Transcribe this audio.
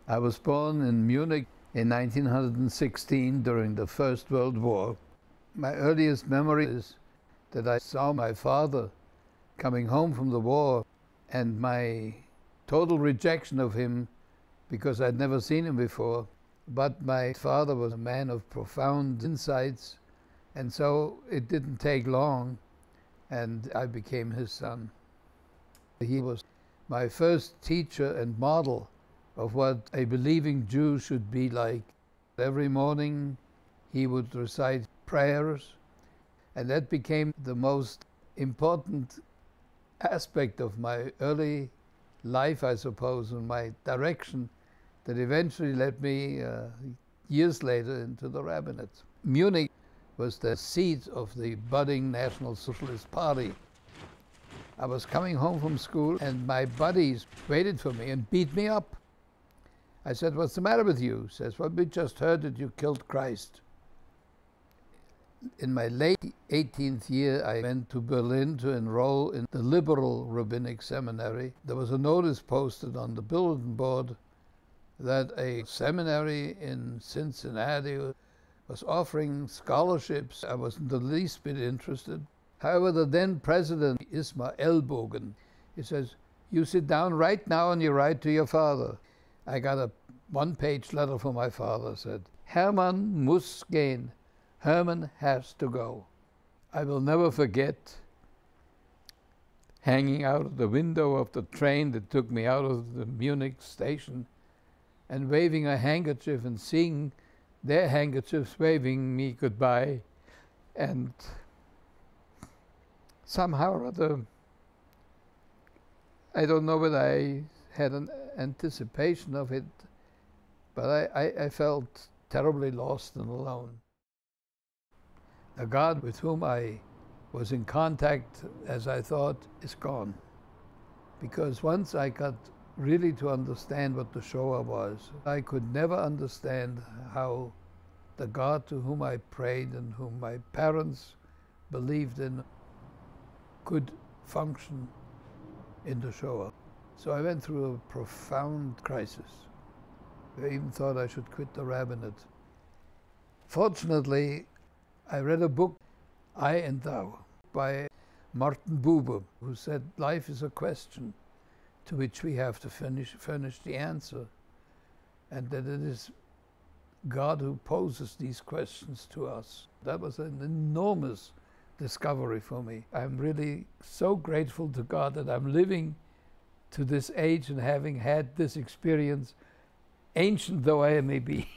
I was born in Munich in 1916 during the First World War. My earliest memory is that I saw my father coming home from the war, and my total rejection of him because I'd never seen him before. But my father was a man of profound insights, and so it didn't take long, and I became his son. He was my first teacher and model of what a believing Jew should be like. Every morning he would recite prayers, and that became the most important aspect of my early life, I suppose, and my direction that eventually led me years later into the rabbinate. Munich was the seat of the budding National Socialist Party. I was coming home from school and my buddies waited for me and beat me up. I said, "What's the matter with you?" He says, "Well, we just heard that you killed Christ." In my late 18th year, I went to Berlin to enroll in the liberal rabbinic seminary. There was a notice posted on the bulletin board that a seminary in Cincinatti was offering scholarships. I wasn't the least bit interested. However, the then president, Ismar Ellbogen, he says, "You sit down right now and you write to your father." I got a one-page letter from my father, said, "Herman muss gehen. Herman has to go." I will never forget hanging out of the window of the train that took me out of the Munich station and waving a handkerchief and seeing their handkerchiefs waving me goodbye. And somehow or other, I don't know whether I had an anticipation of it, but I felt terribly lost and alone. The God with whom I was in contact, as I thought, is gone. Because once I got really to understand what the Shoah was, I could never understand how the God to whom I prayed and whom my parents believed in could function in the Shoah. So I went through a profound crisis. I even thought I should quit the rabbinate. Fortunately, I read a book, I and Thou, by Martin Buber, who said life is a question to which we have to furnish the answer, and that it is God who poses these questions to us. That was an enormous discovery for me. I'm really so grateful to God that I'm living to this age and having had this experience, ancient though I may be.